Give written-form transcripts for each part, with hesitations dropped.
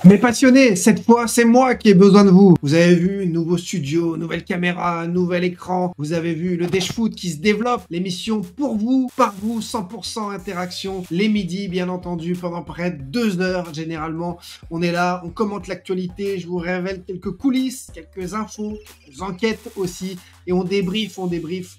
Mes passionnés, cette fois, c'est moi qui ai besoin de vous. Vous avez vu, nouveau studio, nouvelle caméra, nouvel écran. Vous avez vu le Dash Foot qui se développe. L'émission pour vous, par vous, 100% interaction. Les midis, bien entendu, pendant près de 2 heures, généralement. On est là, on commente l'actualité. Je vous révèle quelques coulisses, quelques infos, quelques enquêtes aussi. Et on débriefe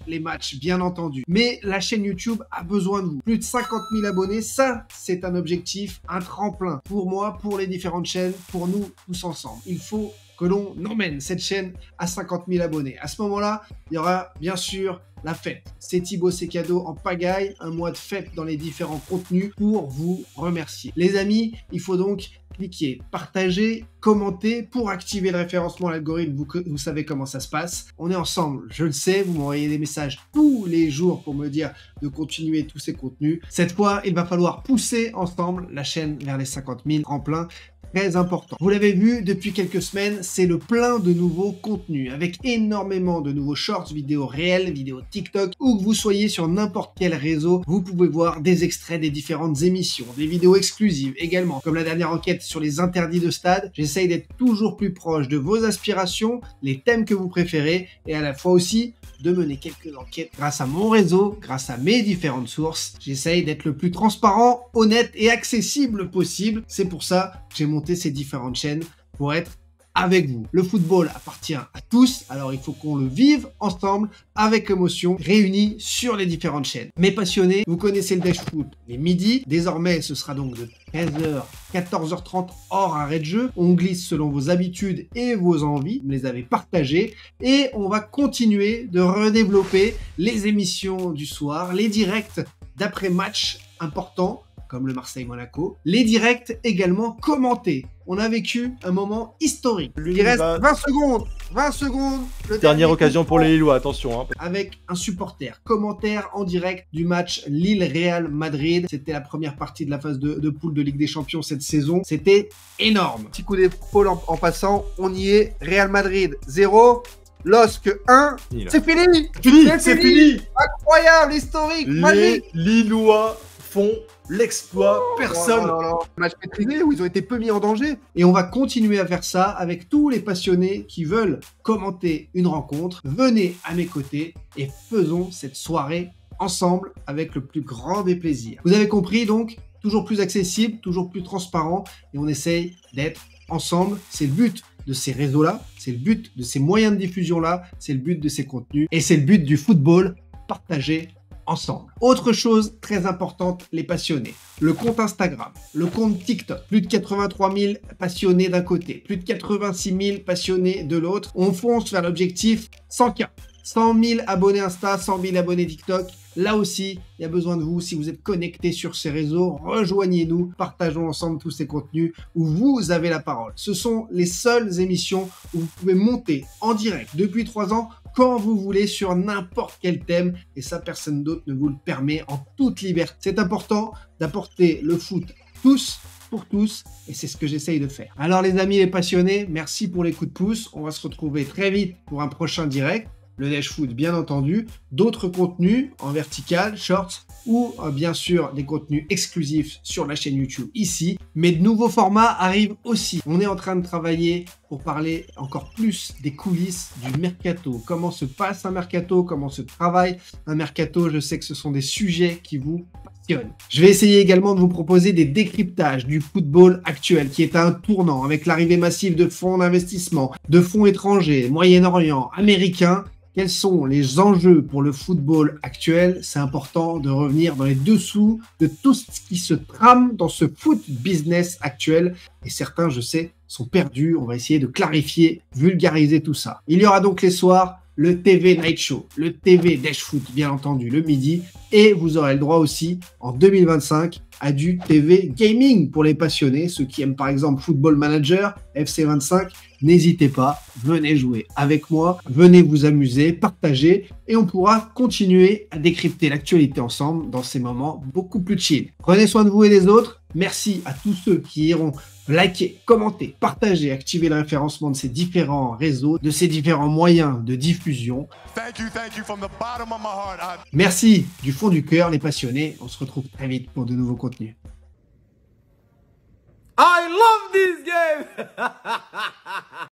les matchs, bien entendu. Mais la chaîne YouTube a besoin de vous. Plus de 50 000 abonnés, ça, c'est un objectif, un tremplin. Pour moi, pour les différentes chaînes, pour nous, tous ensemble. Il faut que l'on emmène cette chaîne à 50 000 abonnés. À ce moment-là, il y aura bien sûr la fête. C'est Thibaut, c'est cadeau en pagaille, un mois de fête dans les différents contenus pour vous remercier. Les amis, il faut donc cliquer, partager, commenter pour activer le référencement à l'algorithme. Vous savez comment ça se passe. On est ensemble, je le sais, vous m'envoyez des messages tous les jours pour me dire de continuer tous ces contenus. Cette fois, il va falloir pousser ensemble la chaîne vers les 50 000 en plein. Très important. Vous l'avez vu, depuis quelques semaines, c'est le plein de nouveaux contenus, avec énormément de nouveaux shorts, vidéos réelles, vidéos TikTok, où que vous soyez sur n'importe quel réseau, vous pouvez voir des extraits des différentes émissions, des vidéos exclusives également, comme la dernière enquête sur les interdits de stade. J'essaye d'être toujours plus proche de vos aspirations, les thèmes que vous préférez, et à la fois aussi de mener quelques enquêtes grâce à mon réseau, grâce à mes différentes sources. J'essaye d'être le plus transparent, honnête et accessible possible. C'est pour ça que j'ai monté ces différentes chaînes pour être avec vous. Le football appartient à tous, alors il faut qu'on le vive ensemble avec émotion, réunis sur les différentes chaînes. Mes passionnés, vous connaissez le Dash Foot les midis. Désormais, ce sera donc de 13h, 14h30 hors arrêt de jeu. On glisse selon vos habitudes et vos envies. Vous me les avez partagées. Et on va continuer de redévelopper les émissions du soir, les directs d'après-match importants, comme le Marseille-Monaco. Les directs également commentés. On a vécu un moment historique. Il reste 20 secondes. 20 secondes. Dernière occasion pour les Lillois, attention. Avec un supporter. Commentaire en direct du match Lille-Real Madrid. C'était la première partie de la phase de poule de Ligue des Champions cette saison. C'était énorme. Petit coup d'épaule en passant. On y est. Real Madrid 0. LOSC 1. C'est fini. C'est fini. Incroyable, historique. Les Lillois font l'exploit, personne. Match maîtrisé où ils ont été peu mis en danger. Et on va continuer à faire ça avec tous les passionnés qui veulent commenter une rencontre. Venez à mes côtés et faisons cette soirée ensemble avec le plus grand des plaisirs. Vous avez compris donc, toujours plus accessible, toujours plus transparent et on essaye d'être ensemble. C'est le but de ces réseaux-là, c'est le but de ces moyens de diffusion-là, c'est le but de ces contenus et c'est le but du football partagé ensemble. Autre chose très importante, les passionnés. Le compte Instagram, le compte TikTok, plus de 83 000 passionnés d'un côté, plus de 86 000 passionnés de l'autre. On fonce vers l'objectif 100K. 100 000 abonnés Insta, 100 000 abonnés TikTok. Là aussi, il y a besoin de vous. Si vous êtes connectés sur ces réseaux, rejoignez-nous, partageons ensemble tous ces contenus où vous avez la parole. Ce sont les seules émissions où vous pouvez monter en direct depuis 3 ans quand vous voulez sur n'importe quel thème et ça, personne d'autre ne vous le permet en toute liberté. C'est important d'apporter le foot tous pour tous et c'est ce que j'essaye de faire. Alors les amis les passionnés, merci pour les coups de pouce. On va se retrouver très vite pour un prochain direct. Le Dash Foot, bien entendu, d'autres contenus en vertical, shorts, ou bien sûr des contenus exclusifs sur la chaîne YouTube ici. Mais de nouveaux formats arrivent aussi. On est en train de travailler pour parler encore plus des coulisses du mercato. Comment se passe un mercato, comment se travaille un mercato. Je sais que ce sont des sujets qui vous passionnent. Je vais essayer également de vous proposer des décryptages du football actuel qui est à un tournant avec l'arrivée massive de fonds d'investissement, de fonds étrangers, Moyen-Orient, américains. Quels sont les enjeux pour le football actuel? C'est important de revenir dans les dessous de tout ce qui se trame dans ce foot business actuel. Et certains, je sais, sont perdus. On va essayer de clarifier, vulgariser tout ça. Il y aura donc les soirs le TV Night Show, le TV Dash Foot, bien entendu, le midi. Et vous aurez le droit aussi, en 2025, à du TV Gaming pour les passionnés. Ceux qui aiment par exemple Football Manager, FC25, n'hésitez pas, venez jouer avec moi, venez vous amuser, partager et on pourra continuer à décrypter l'actualité ensemble dans ces moments beaucoup plus chill. Prenez soin de vous et des autres. Merci à tous ceux qui iront liker, commenter, partager, activer le référencement de ces différents réseaux, de ces différents moyens de diffusion. Thank you from the bottom of my heart. Merci du fond du cœur les passionnés. On se retrouve très vite pour de nouveaux contenus. I love this game!